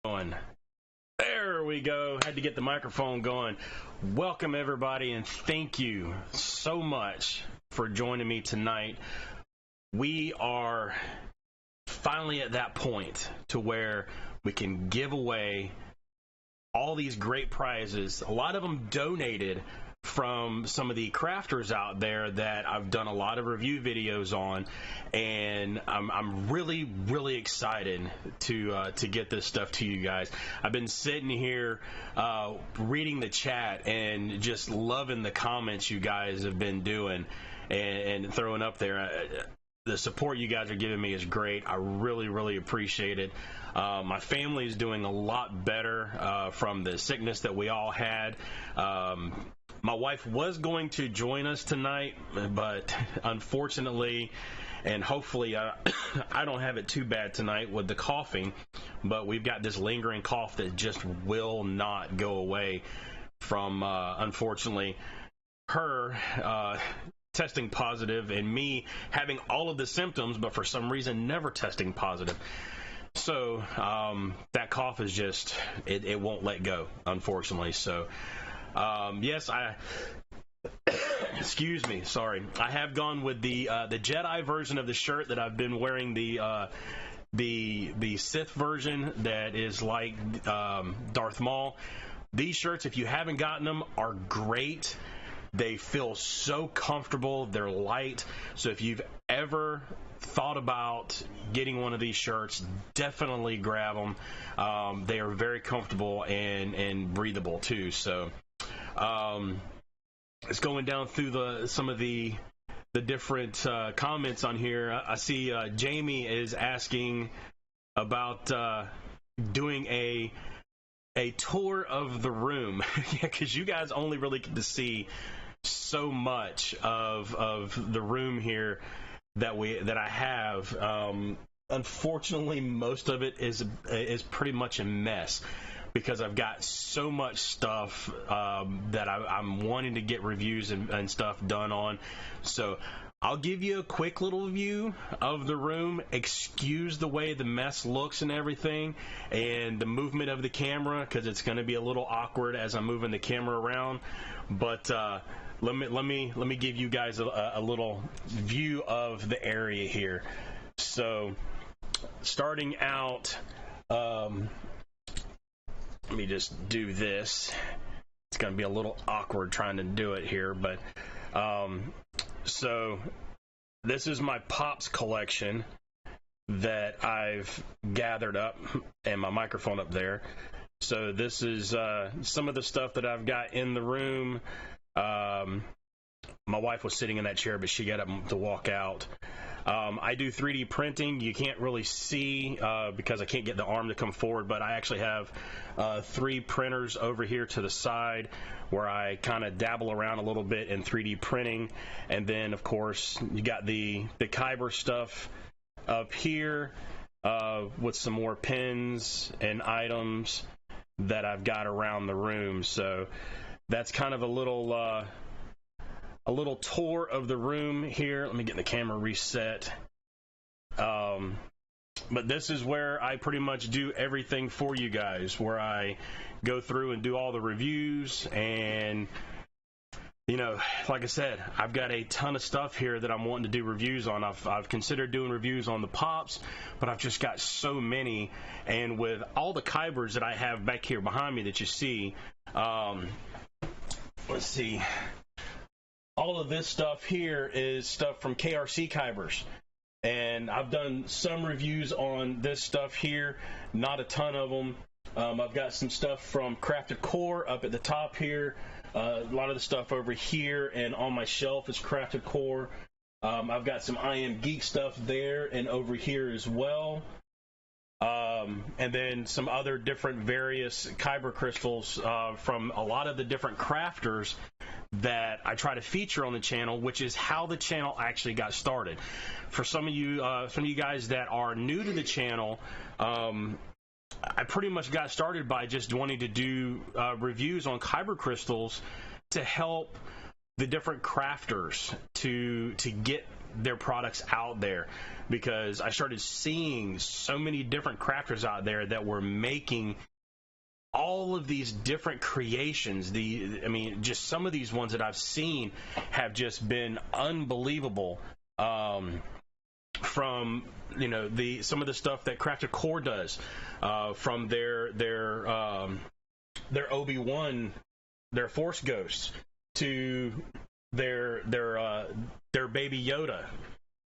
Going. There we go. Had to get the microphone going. Welcome everybody, and thank you so much for joining me tonight. We are finally at that point to where we can give away all these great prizes. A lot of them donated from some of the crafters out there that I've done a lot of review videos on, and I'm really excited to get this stuff to you guys. I've been sitting here reading the chat and just loving the comments you guys have been doing and throwing up there. The support you guys are giving me is great. I really appreciate it. My family is doing a lot better from the sickness that we all had. My wife was going to join us tonight, but unfortunately, and hopefully I don't have it too bad tonight with the coughing, but we've got this lingering cough that just will not go away from, unfortunately, her testing positive and me having all of the symptoms, but for some reason never testing positive. So that cough is just, it won't let go, unfortunately. So yes, excuse me, sorry. I have gone with the Jedi version of the shirt that I've been wearing, the Sith version that is like Darth Maul. These shirts, if you haven't gotten them, are great. They feel so comfortable. They're light. So if you've ever thought about getting one of these shirts, definitely grab them. They are very comfortable and breathable too. So it's going down through some of the different comments on here. I see Jamie is asking about doing a tour of the room. Yeah, because you guys only really get to see so much of the room here that I have. Unfortunately, most of it is pretty much a mess because I've got so much stuff that I'm wanting to get reviews and stuff done on. So I'll give you a quick little view of the room. Excuse the way the mess looks and everything, and the movement of the camera, because it's going to be a little awkward as I'm moving the camera around. But let me give you guys a little view of the area here. So starting out, let me just do this. It's going to be a little awkward trying to do it here, but so this is my Pops collection that I've gathered up, and my microphone up there. So this is some of the stuff that I've got in the room. My wife was sitting in that chair, but she got up to walk out. I do 3D printing. You can't really see because I can't get the arm to come forward, but I actually have 3 printers over here to the side where I kind of dabble around a little bit in 3D printing. And then, of course, you got the Kyber stuff up here with some more pins and items that I've got around the room. So that's kind of a little tour of the room here. Let me get the camera reset. But this is where I pretty much do everything for you guys, where I go through and do all the reviews. And you know, like I said, I've got a ton of stuff here that I'm wanting to do reviews on. I've considered doing reviews on the Pops, but I've just got so many. And with all the Kybers that I have back here behind me that you see, let's see, all of this stuff here is stuff from KRC Kybers. And I've done some reviews on this stuff here, not a ton of them. I've got some stuff from Crafted Core up at the top here. A lot of the stuff over here and on my shelf is Crafted Core. I've got some I Am Geek stuff there and over here as well. And then some other different various Kyber crystals from a lot of the different crafters that I try to feature on the channel, which is how the channel actually got started. For some of you guys that are new to the channel, I pretty much got started by just wanting to do reviews on Kyber crystals to help the different crafters to get their products out there, because I started seeing so many different crafters out there that were making all of these different creations. Just some of these ones that I've seen have just been unbelievable. From some of the stuff that Crafted Core does, from their Obi-Wan, their Force Ghosts, to their Baby Yoda,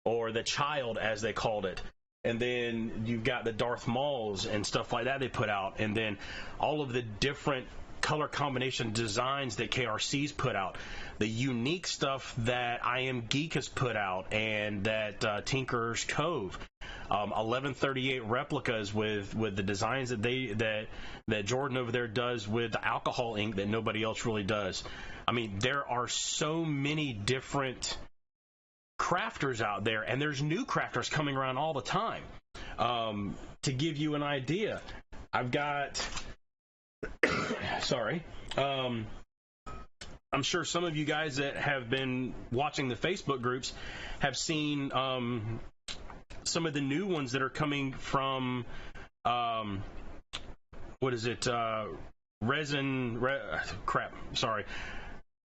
or the Child as they called it. And then you've got the Darth Mauls and stuff like that they put out, and then all of the different color combination designs that KRC's put out, the unique stuff that I Am Geek has put out, and that Tinker's Cove, 1138 replicas with the designs that Jordan over there does with the alcohol ink that nobody else really does. I mean, there are so many different crafters out there, and there's new crafters coming around all the time. To give you an idea, I've got I'm sure some of you guys that have been watching the Facebook groups have seen some of the new ones that are coming from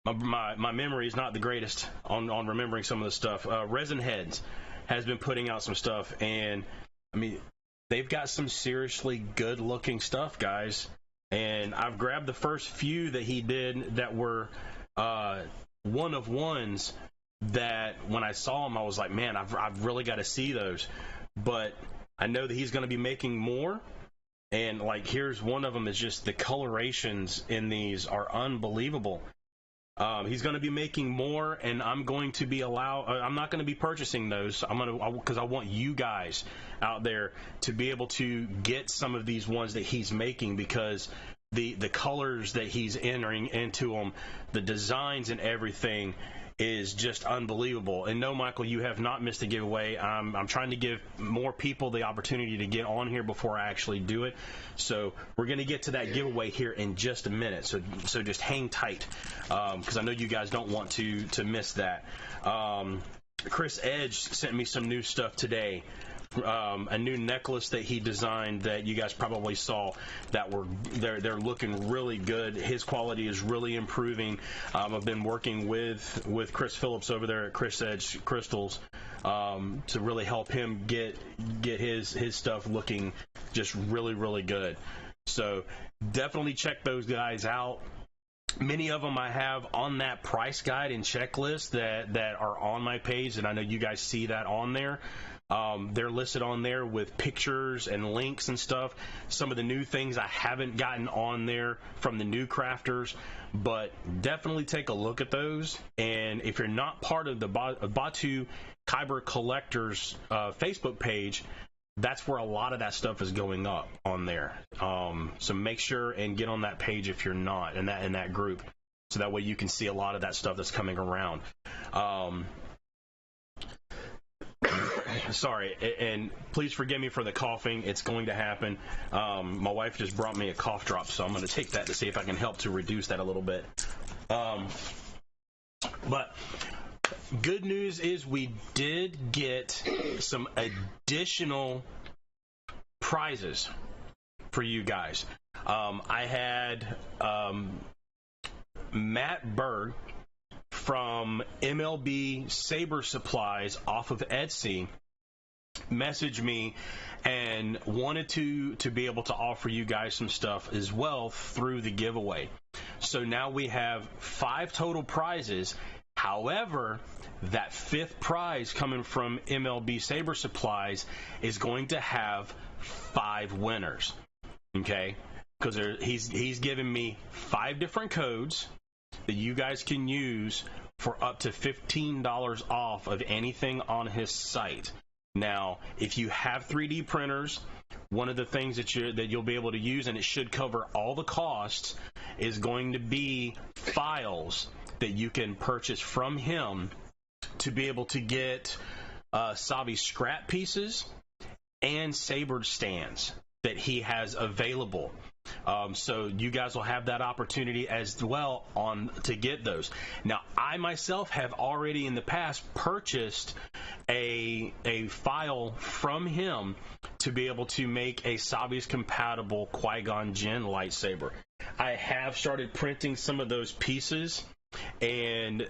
My memory is not the greatest on remembering some of the stuff. Resin Heads has been putting out some stuff, and I mean, they've got some seriously good looking stuff, guys. And I've grabbed the first few that he did that were one of ones that when I saw them, I was like, man, I've really got to see those. But I know that he's going to be making more. And like, here's one of them, is just the colorations in these are unbelievable. He's going to be making more, and I'm going to be I'm not going to be purchasing those. Because I want you guys out there to be able to get some of these ones that he's making, because the colors that he's entering into them, the designs and everything is just unbelievable. And no, Michael, you have not missed a giveaway. I'm trying to give more people the opportunity to get on here before I actually do it. So we're going to get to that giveaway here in just a minute. So just hang tight, because I know you guys don't want to miss that. Chris Edge sent me some new stuff today. A new necklace that he designed that you guys probably saw, that they're looking really good. His quality is really improving. I've been working with Chris Phillips over there at Chris Edge Crystals to really help him get his stuff looking just really, really good. So definitely check those guys out. Many of them I have on that price guide and checklist that are on my page, and I know you guys see that on there. They're listed on there with pictures and links and stuff. Some of the new things I haven't gotten on there from the new crafters, but definitely take a look at those. And if you're not part of the Batu Kyber Collectors Facebook page, that's where a lot of that stuff is going up on there. So make sure and get on that page if you're not in that group, so that way you can see a lot of that stuff that's coming around. Sorry, and please forgive me for the coughing. It's going to happen. My wife just brought me a cough drop, so I'm going to take that to see if I can help to reduce that a little bit. But good news is we did get some additional prizes for you guys. I had Matt Berg from MLBSaber Supplies off of Etsy messaged me and wanted to be able to offer you guys some stuff as well through the giveaway. So now we have 5 total prizes. However, that 5th prize coming from MLBSaber Supplies is going to have 5 winners. Okay? Because he's given me 5 different codes that you guys can use for up to $15 off of anything on his site. Now, if you have 3D printers, one of the things that you'll be able to use, and it should cover all the costs, is going to be files that you can purchase from him to be able to get Savi scrap pieces and saber stands that he has available. So you guys will have that opportunity as well to get those. Now, I myself have already in the past purchased a file from him to be able to make a Sabis compatible Qui-Gon Jinn lightsaber. I have started printing some of those pieces, and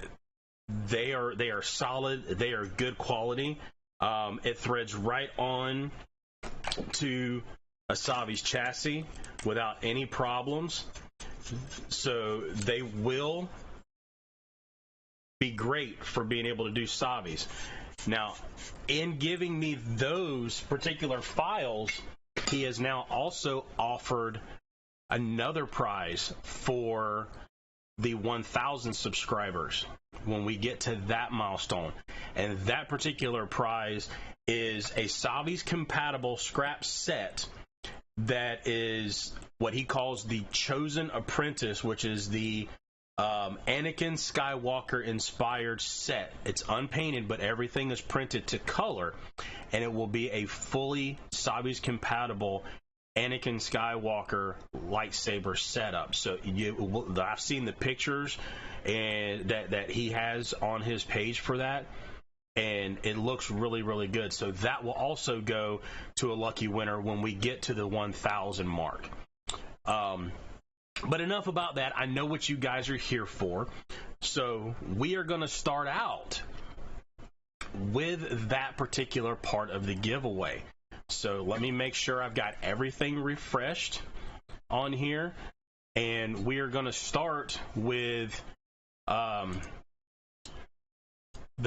they are solid. They are good quality. It threads right on to a Sabis chassis without any problems. So they will be great for being able to do Sabis. Now, in giving me those particular files, he has now also offered another prize for the 1,000 subscribers when we get to that milestone. And that particular prize is a Sabis compatible scrap set that is what he calls the Chosen Apprentice, which is the Anakin Skywalker inspired set. It's unpainted, but everything is printed to color, and it will be a fully Sabis compatible Anakin Skywalker lightsaber setup. So I've seen the pictures and that he has on his page for that, and it looks really, really good. So that will also go to a lucky winner when we get to the 1,000 mark. But enough about that. I know what you guys are here for. So we are going to start out with that particular part of the giveaway. So let me make sure I've got everything refreshed on here. And we are going to start with the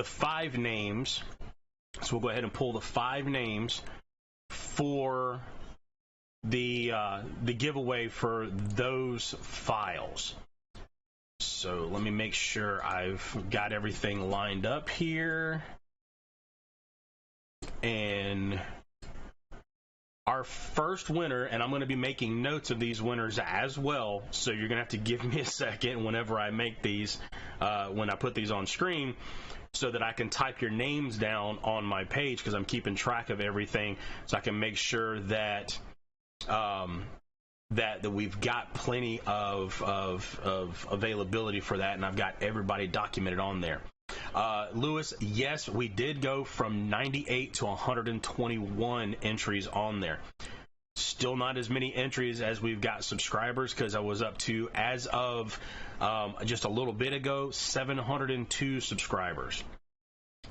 5 names. So we'll go ahead and pull the 5 names for the giveaway for those files. So let me make sure I've got everything lined up here. And our first winner, and I'm going to be making notes of these winners as well, so you're going to have to give me a second whenever I make these, when I put these on screen, so that I can type your names down on my page, because I'm keeping track of everything, so I can make sure that that we've got plenty of availability for that, and I've got everybody documented on there. Lewis, yes, we did go from 98 to 121 entries on there. Still not as many entries as we've got subscribers, because I was up to, as of just a little bit ago, 702 subscribers.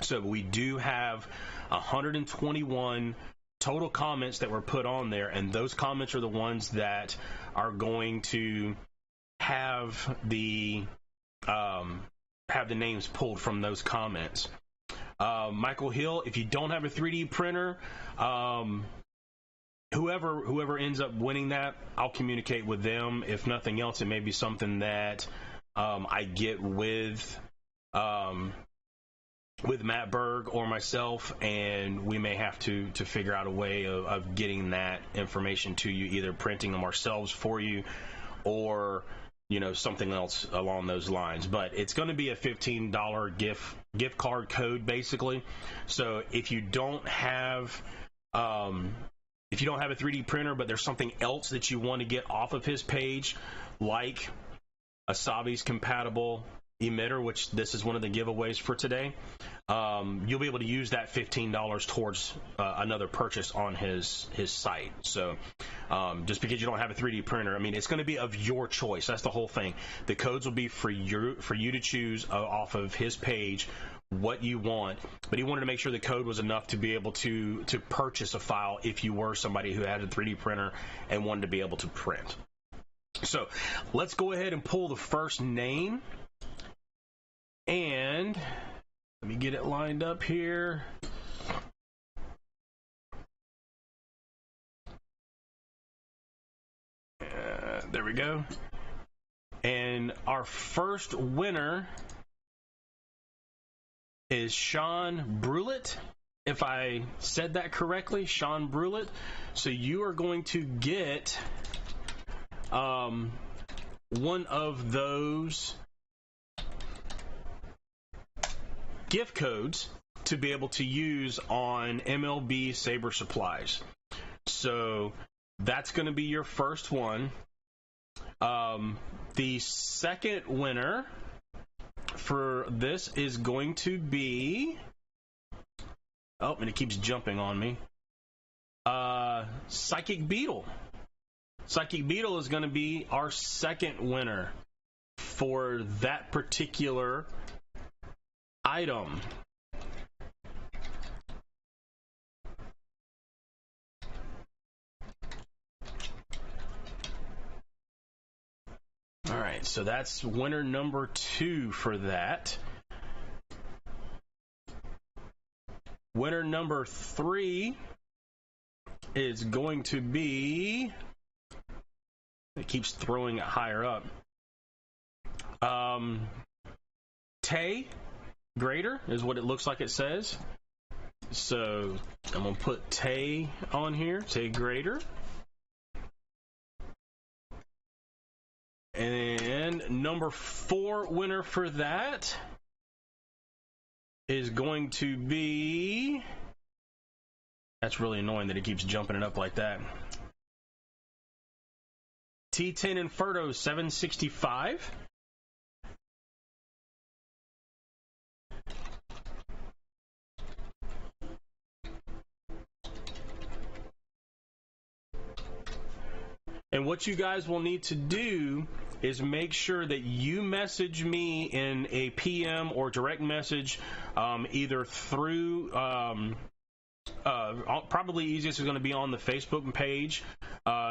So we do have 121 total comments that were put on there, and those comments are the ones that are going to have the names pulled from those comments. Michael Hill, if you don't have a 3D printer, whoever ends up winning that, I'll communicate with them. If nothing else, it may be something that I get with Matt Berg or myself, and we may have to figure out a way of getting that information to you, either printing them ourselves for you, or something else along those lines. But it's going to be a $15 gift card code, basically. So if you don't have a 3D printer, but there's something else that you want to get off of his page, like a Sabis compatible emitter, which this is one of the giveaways for today, you'll be able to use that $15 towards another purchase on his site. So just because you don't have a 3D printer, I mean, it's going to be of your choice. That's the whole thing. The codes will be for you to choose off of his page what you want, but he wanted to make sure the code was enough to be able to purchase a file if you were somebody who had a 3D printer and wanted to be able to print. So let's go ahead and pull the first name, and let me get it lined up here. There we go. And our first winner is Sean Brulett, if I said that correctly, Sean Brulett. So you are going to get one of those gift codes to be able to use on MLBSaber supplies. So that's going to be your first one. The second winner for this is going to be Oh, and it keeps jumping on me. Psychic Beetle. Psychic Beetle is going to be our second winner for that particular item. All right, so that's winner number 2 for that. Winner number 3 is going to be, it keeps throwing it higher up. Tay Greater is what it looks like it says. So I'm going to put Tay on here, Tay Greater. And number 4 winner for that is going to be, that's really annoying that it keeps jumping it up like that. T10 Inferno 765. And what you guys will need to do is make sure that you message me in a PM or direct message, either through, probably easiest is going to be on the Facebook page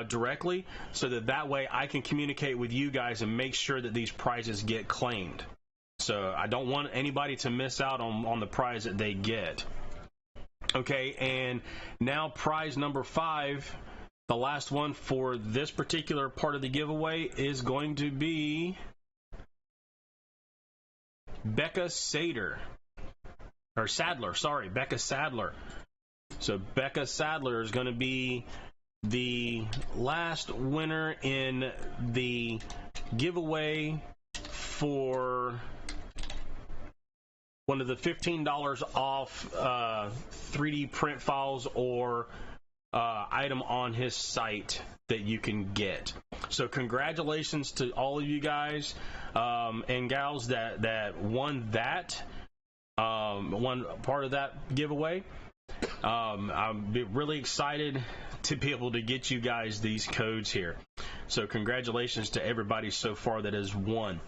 directly, so that way I can communicate with you guys and make sure that these prizes get claimed. So I don't want anybody to miss out on the prize that they get. Okay, and now prize number 5, the last one for this particular part of the giveaway, is going to be Becca Sadler. Becca Sadler. So Becca Sadler is going to be the last winner in the giveaway for one of the $15 off 3D print files or item on his site that you can get. So congratulations to all of you guys and gals that won that one part of that giveaway. I'm really excited to be able to get you guys these codes here. So congratulations to everybody so far that has won.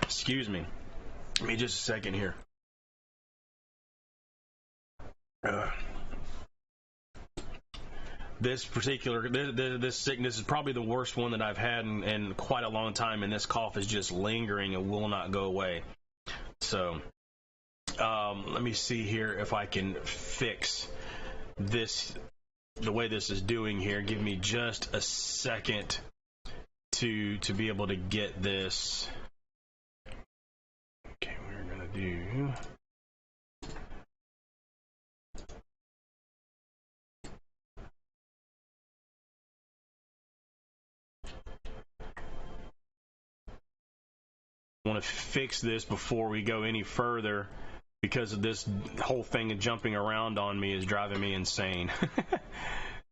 Excuse me. Give me just a second here. This particular, this sickness is probably the worst one that I've had in quite a long time, and this cough is just lingering and will not go away. So, let me see here if I can fix this, the way this is doing here. Give me just a second to be able to get this. Okay, we're gonna do. I want to fix this before we go any further, because of this whole thing of jumping around on me is driving me insane.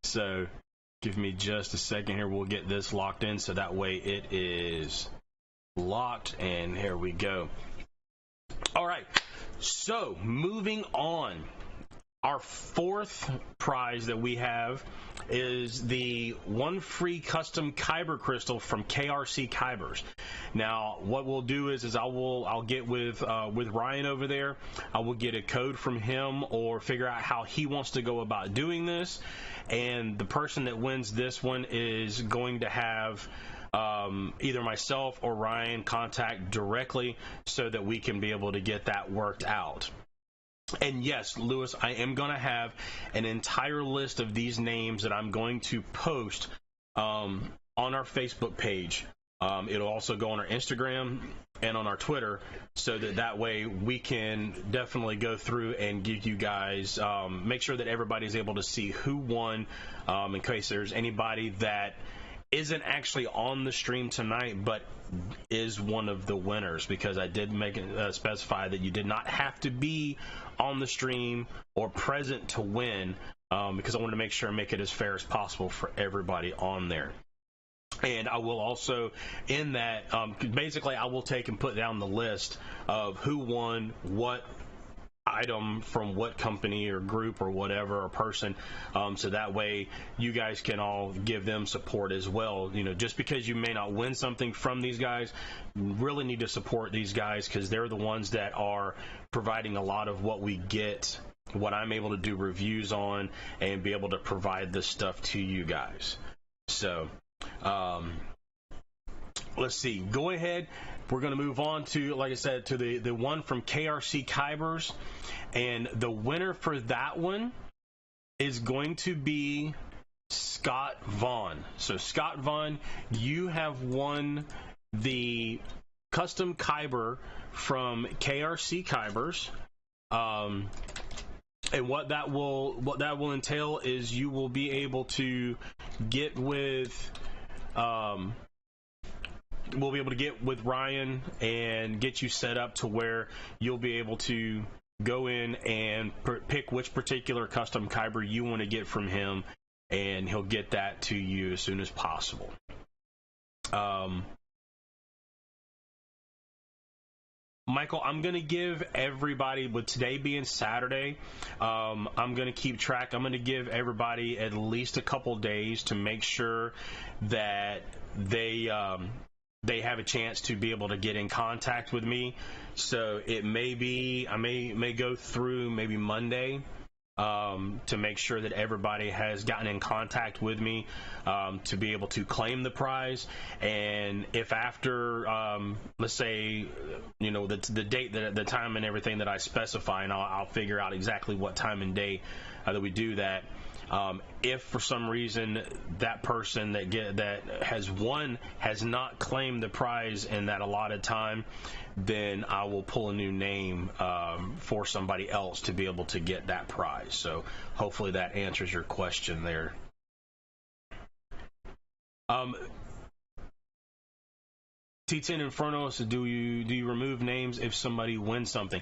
So give me just a second here. We'll get this locked in so that way it is locked, and here we go. All right, so moving on. Our 4th prize that we have is the 1 free custom Kyber crystal from KRC Kybers. Now, what we'll do is I'll get with Ryan over there. I will get a code from him or figure out how he wants to go about doing this. And the person that wins this one is going to have either myself or Ryan contact directly so that we can be able to get that worked out. And yes, Lewis, I am going to have an entire list of these names that I'm going to post on our Facebook page. It'll also go on our Instagram and on our Twitter, so that way we can definitely go through and give you guys, make sure that everybody's able to see who won, in case there's anybody that isn't actually on the stream tonight but is one of the winners, because I did make it specify that you did not have to be on the stream or present to win, because I wanted to make sure and make it as fair as possible for everybody on there. And I will also, in that, basically I will take and put down the list of who won what item from what company or group or whatever or person, so that way you guys can all give them support as well. You know, just because you may not win something from these guys, you really need to support these guys, because they're the ones that are providing a lot of what we get, what I'm able to do reviews on, and be able to provide this stuff to you guys. So let's see, go ahead. We're going to move on to, like I said, to the one from KRC Kybers, and the winner for that one is going to be Scott Vaughn. So Scott Vaughn, you have won the custom Kyber from KRC Kybers. And what that will entail is you will be able to get with we'll be able to get with Ryan and get you set up to where you'll be able to go in and pick which particular custom Kyber you want to get from him, and he'll get that to you as soon as possible. Michael, I'm going to give everybody, with today being Saturday, I'm going to keep track. I'm going to give everybody at least a couple days to make sure that they have a chance to be able to get in contact with me. So it may be, I may go through maybe Monday to make sure that everybody has gotten in contact with me to be able to claim the prize. And if after, let's say, you know, the date, the time and everything that I specify, and I'll figure out exactly what time and day that we do that. If for some reason that person that has won has not claimed the prize in that allotted time, then I will pull a new name for somebody else to be able to get that prize. So hopefully that answers your question there. T10 Inferno, so do you remove names if somebody wins something?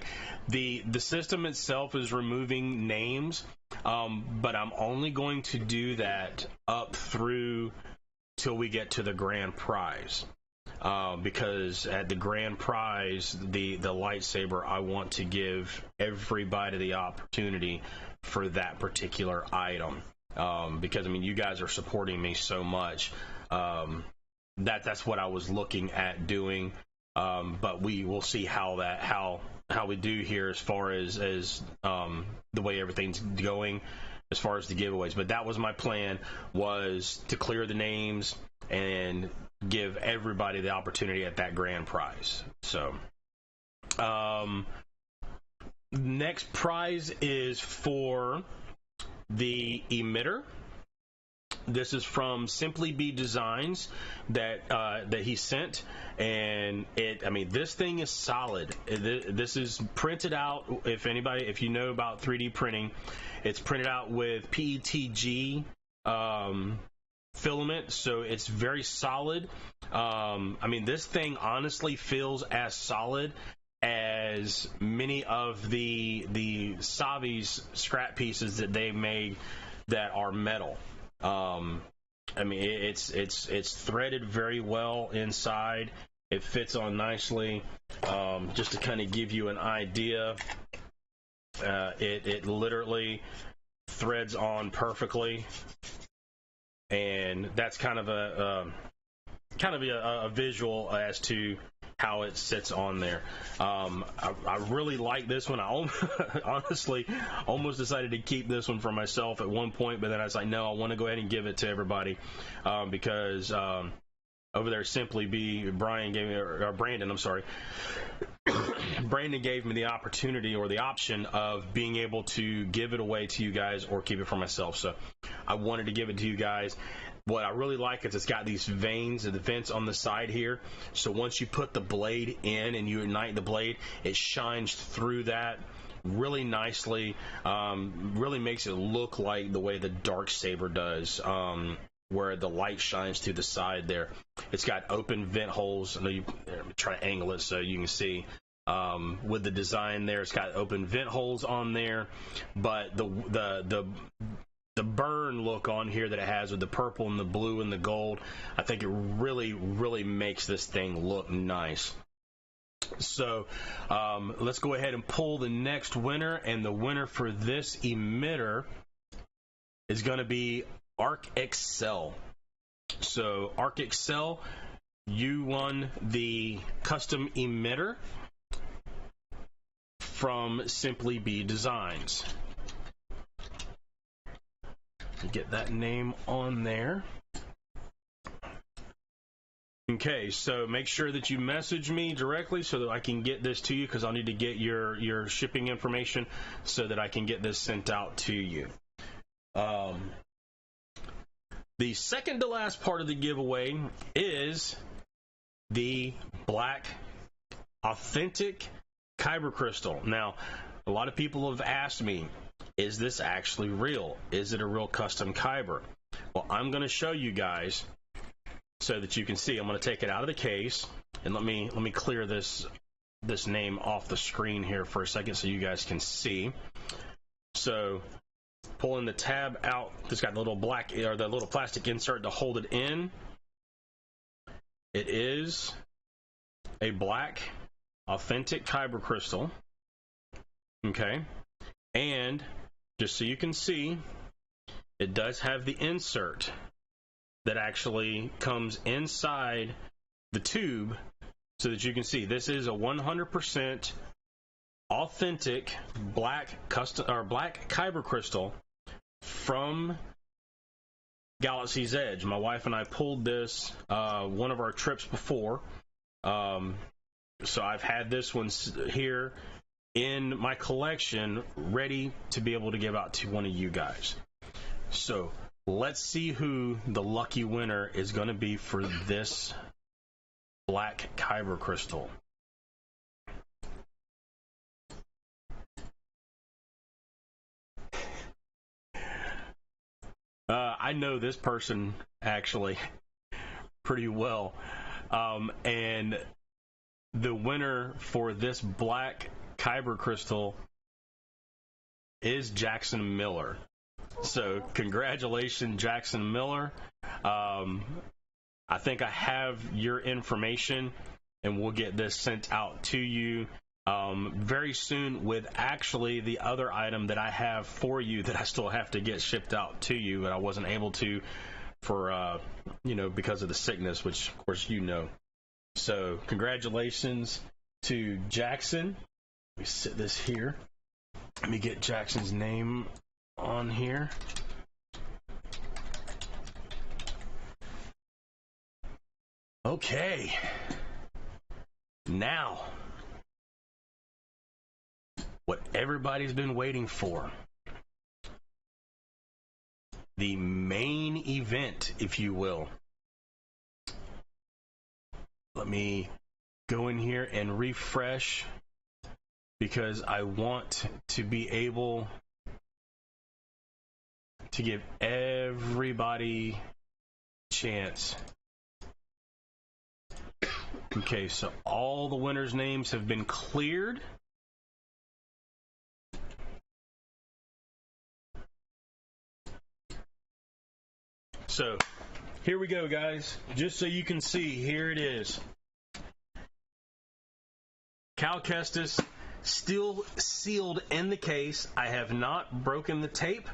The system itself is removing names, but I'm only going to do that up through till we get to the grand prize, because at the grand prize, the lightsaber, I want to give everybody the opportunity for that particular item, because I mean, you guys are supporting me so much. That's what I was looking at doing, but we will see how we do here as far as the way everything's going as far as the giveaways. But that was my plan, was to clear the names and give everybody the opportunity at that grand prize. So next prize is for the emitter. This is from SymplieB Designs that he sent, and I mean, this thing is solid. This is printed out. If you know about 3D printing, it's printed out with PETG filament, so it's very solid. I mean, this thing honestly feels as solid as many of the Savi's scrap pieces that they made that are metal. I mean, it's threaded very well inside. It fits on nicely. Just to kind of give you an idea, it literally threads on perfectly, and that's kind of a visual as to how it sits on there. I really like this one. I honestly almost decided to keep this one for myself at one point, but then I was like, no, I want to go ahead and give it to everybody, because over there, SymplieB, Brandon, I'm sorry. Brandon gave me the opportunity or the option of being able to give it away to you guys or keep it for myself. So I wanted to give it to you guys. What I really like is it's got these veins and the vents on the side here. So once you put the blade in and you ignite the blade, it shines through that really nicely. Really makes it look like the way the dark saber does, where the light shines through the side there. It's got open vent holes. I'm try to angle it so you can see. With the design there, it's got open vent holes on there, but the burn look on here that it has with the purple and the blue and the gold, I think it really makes this thing look nice. So let's go ahead and pull the next winner, and the winner for this emitter is going to be Arc Excel. So Arc Excel, you won the custom emitter from SymplieB Designs. You get that name on there. Okay, so make sure that you message me directly so that I can get this to you, because I'll need to get your shipping information so that I can get this sent out to you. The second to last part of the giveaway is the black authentic Kyber crystal. Now, a lot of people have asked me, is this actually real? Is it a real custom Kyber? Well, I'm going to show you guys so that you can see. I'm going to take it out of the case, and let me clear this name off the screen here for a second so you guys can see. So, pulling the tab out, it's got the little black, or the little plastic insert to hold it in. It is a black authentic Kyber crystal. Okay, and just so you can see, it does have the insert that actually comes inside the tube so that you can see this is a 100% authentic black custom or black Kyber crystal from Galaxy's Edge. My wife and I pulled this one of our trips before, so I've had this one here in my collection ready to be able to give out to one of you guys. So let's see who the lucky winner is going to be for this black Kyber crystal. I know this person actually pretty well, and the winner for this black Kyber crystal is Jackson Miller. So congratulations, Jackson Miller. I think I have your information, and we'll get this sent out to you very soon with actually the other item that I have for you that I still have to get shipped out to you, but I wasn't able to for, because of the sickness, which of course you know. So congratulations to Jackson. Let me sit this here. Let me get Jackson's name on here. Okay. Now, what everybody's been waiting for. The main event, if you will. Let me go in here and refresh, because I want to be able to give everybody a chance. Okay, so all the winners' names have been cleared. So here we go, guys. Just so you can see, here it is. Cal Kestis, still sealed in the case. I have not broken the tape.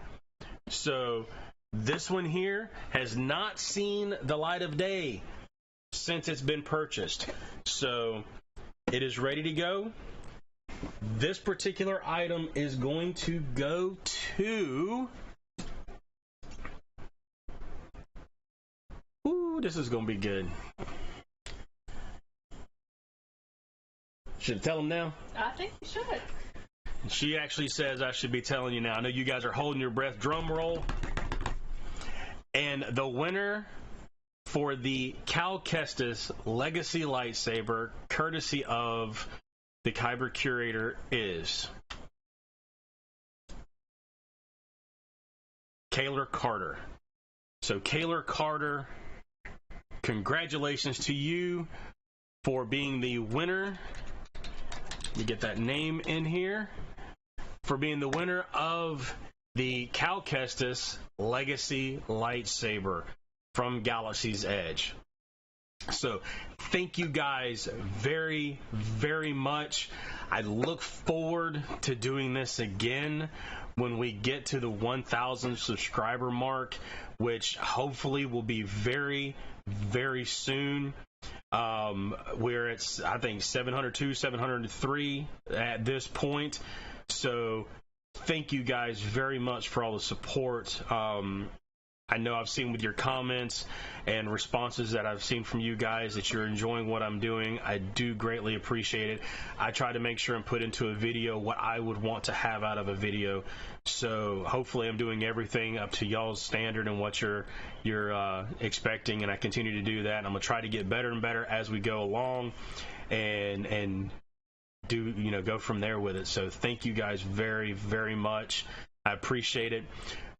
So this one here has not seen the light of day since it's been purchased. So it is ready to go. This particular item is going to go to... Ooh, this is going to be good. Should I tell them now? I think you should. She actually says I should be telling you now. I know you guys are holding your breath. Drum roll. And the winner for the Cal Kestis Legacy Lightsaber, courtesy of the Kyber Curator, is Kaylor Carter. So Kaylor Carter, congratulations to you for being the winner. Let me get that name in here. For being the winner of the Cal Kestis Legacy Lightsaber from Galaxy's Edge. So thank you guys very, very much. I look forward to doing this again when we get to the 1,000 subscriber mark, which hopefully will be very, very soon. Where it's, I think, 702, 703 at this point. So thank you guys very much for all the support. I know I've seen with your comments and responses that I've seen from you guys that you're enjoying what I'm doing. I do greatly appreciate it. I try to make sure and put into a video what I would want to have out of a video. So hopefully I'm doing everything up to y'all's standard and what you're expecting, and I continue to do that. And I'm gonna try to get better and better as we go along, and do, go from there with it. So thank you guys very, very much. I appreciate it.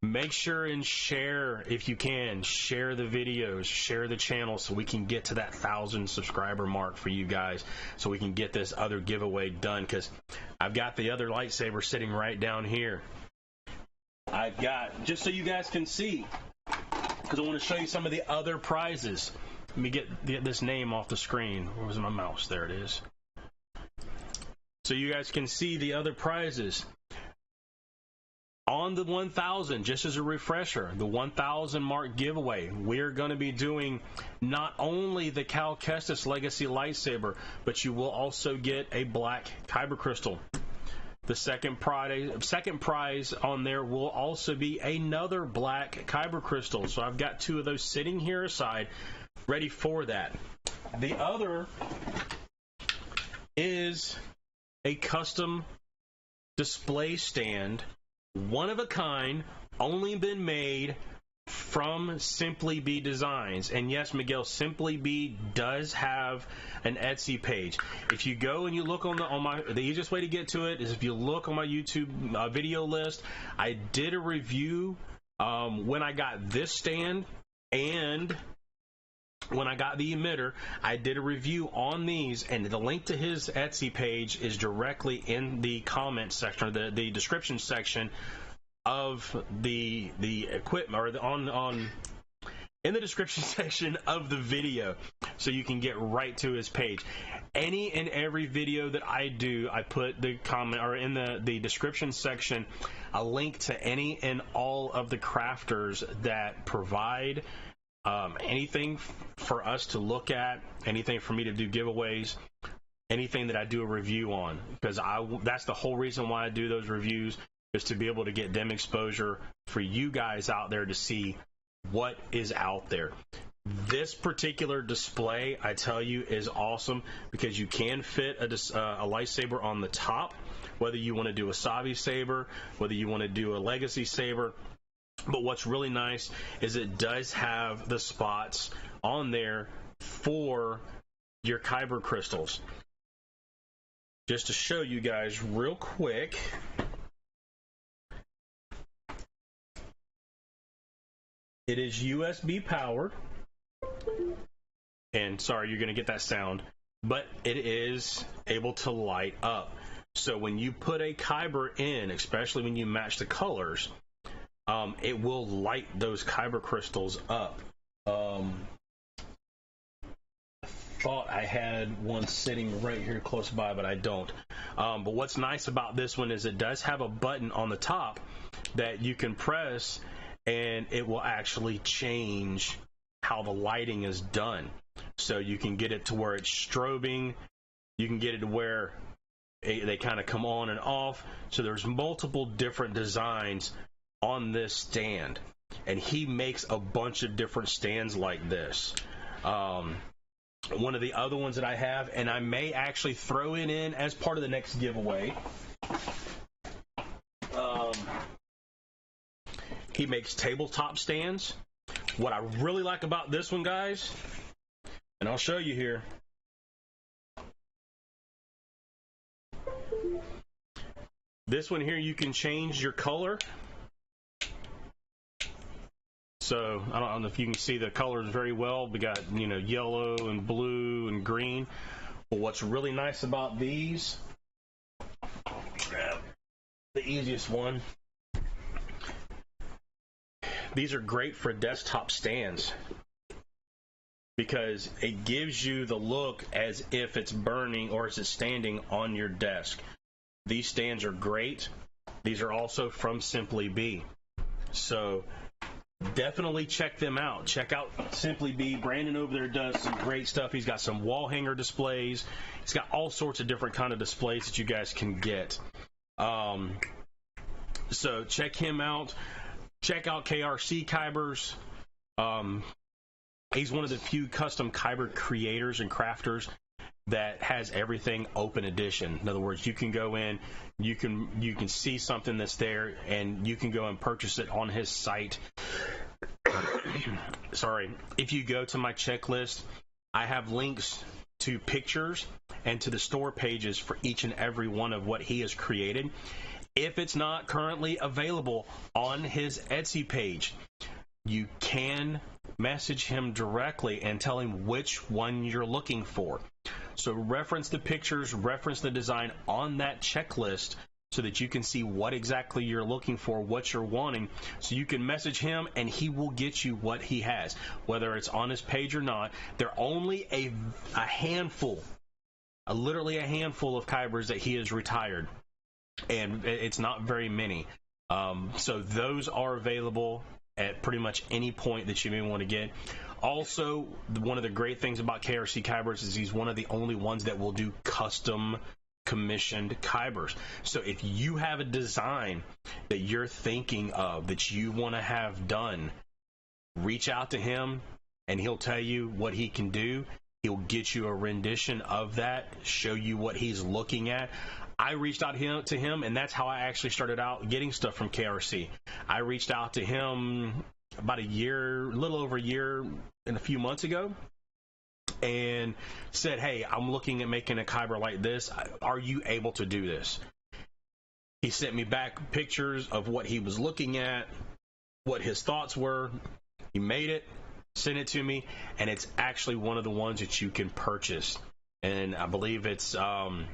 Make sure and share, if you can, share the videos, share the channel, so we can get to that 1,000 subscriber mark for you guys, so we can get this other giveaway done, because I've got the other lightsaber sitting right down here. I've got, just so you guys can see, because I want to show you some of the other prizes. Let me get this name off the screen. Where was my mouse? There it is. So you guys can see the other prizes. On the 1,000, just as a refresher, the 1,000 mark giveaway, we're going to be doing not only the Cal Kestis Legacy Lightsaber, but you will also get a black Kyber crystal. The second prize on there will also be another black Kyber crystal. So I've got 2 of those sitting here aside, ready for that. The other is a custom display stand, one of a kind, only been made from SymplieB Designs. And yes, Miguel, SymplieB does have an Etsy page. If you go and you look on the easiest way to get to it is if you look on my YouTube video list. I did a review when I got this stand, and when I got the emitter, I did a review on these, and the link to his Etsy page is directly in the comment section, or the description section of the equipment, or in the description section of the video, so you can get right to his page. Any and every video that I do, I put the comment, or in the description section, a link to any and all of the crafters that provide anything for us to look at, anything for me to do giveaways, anything that I do a review on, because that's the whole reason why I do those reviews, is to be able to get them exposure for you guys out there to see what is out there. This particular display, I tell you, is awesome because you can fit a lightsaber on the top, whether you want to do a Sabi saber, whether you want to do a legacy saber. But what's really nice is it does have the spots on there for your Kyber crystals. Just to show you guys real quick, it is USB powered, and sorry, you're going to get that sound, but it is able to light up. So when you put a Kyber in, especially when you match the colors, it will light those Kyber crystals up. I thought I had one sitting right here close by, but I don't. But what's nice about this one is it does have a button on the top that you can press, and it will actually change how the lighting is done. So you can get it to where it's strobing, you can get it to where they kind of come on and off. So there's multiple different designs on this stand, and he makes a bunch of different stands like this. One of the other ones that I have, and I may actually throw it in as part of the next giveaway, he makes tabletop stands. What I really like about this one, guys, and I'll show you here, this one here, you can change your color. So I don't know if you can see the colors very well. We got, yellow and blue and green. But what's really nice about these, grab the easiest one. These are great for desktop stands. because it gives you the look as if it's burning or as it's standing on your desk. These stands are great. These are also from SymplieB. So definitely check them out. Check out SymplieB. Brandon over there does some great stuff. He's got some wall hanger displays. He's got all sorts of different kind of displays that you guys can get. So check him out. Check out KRC Kybers. He's one of the few custom Kyber creators and crafters that has everything open edition. In other words, you can go in, you can see something that's there, and you can go and purchase it on his site. Sorry. If you go to my checklist, I have links to pictures and to the store pages for each and every one of what he has created. If it's not currently available on his Etsy page, you can message him directly and tell him which one you're looking for. So reference the pictures, reference the design on that checklist so that you can see what exactly you're looking for, what you're wanting, so you can message him and he will get you what he has, whether it's on his page or not. There are only a handful, literally a handful of Kybers that he has retired, and it's not very many. So those are available at pretty much any point that you may want to get. Also, one of the great things about KRC Kybers is he's one of the only ones that will do custom commissioned Kybers. So if you have a design that you're thinking of that you want to have done, reach out to him and he'll tell you what he can do. He'll get you a rendition of that, show you what he's looking at. I reached out to him, and that's how I actually started out getting stuff from KRC. I reached out to him about a little over a year and a few months ago, and said, hey, I'm looking at making a Kyber like this. Are you able to do this? He sent me back pictures of what he was looking at, what his thoughts were. He made it, sent it to me, and it's actually one of the ones that you can purchase. And I believe it's the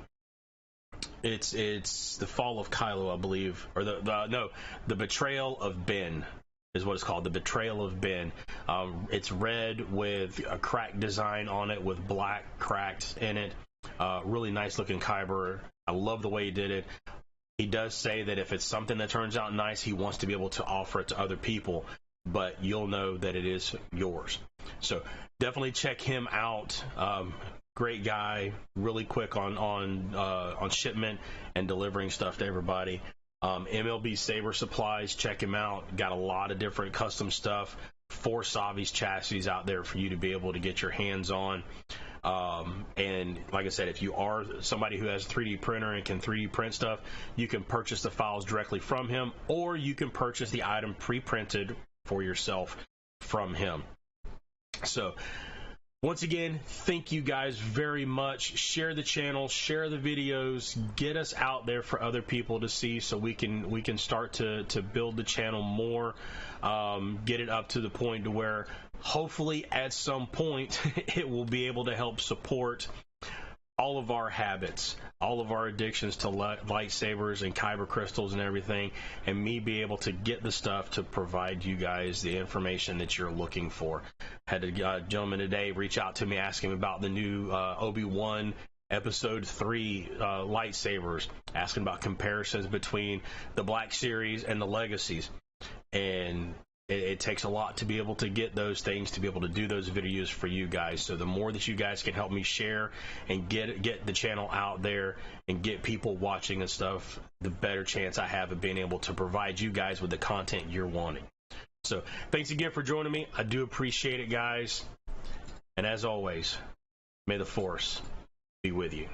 Fall of Kylo, I believe, or the Betrayal of Ben is what it's called. The Betrayal of Ben. It's red with a cracked design on it with black cracks in it. Really nice looking Kyber. I love the way he did it. He does say that if it's something that turns out nice, he wants to be able to offer it to other people, but you'll know that it is yours. So definitely check him out. Great guy, really quick on shipment and delivering stuff to everybody. MLBSaber supplies, check him out. Got a lot of different custom stuff for Savi's chassis out there for you to be able to get your hands on. And like I said, if you are somebody who has a 3D printer and can 3D print stuff, you can purchase the files directly from him, or you can purchase the item pre-printed for yourself from him. So once again, thank you guys very much. Share the channel, share the videos, get us out there for other people to see, so we can start to build the channel more, get it up to the point to where hopefully at some point it will be able to help support all of our habits, all of our addictions to lightsabers and kyber crystals and everything, and me be able to get the stuff to provide you guys the information that you're looking for. Had a gentleman today reach out to me asking about the new Obi-Wan Episode 3 lightsabers, asking about comparisons between the Black Series and the Legacies. And it takes a lot to be able to get those things, to be able to do those videos for you guys. So the more that you guys can help me share and get the channel out there and get people watching and stuff, the better chance I have of being able to provide you guys with the content you're wanting. So thanks again for joining me. I do appreciate it, guys. And as always, may the Force be with you.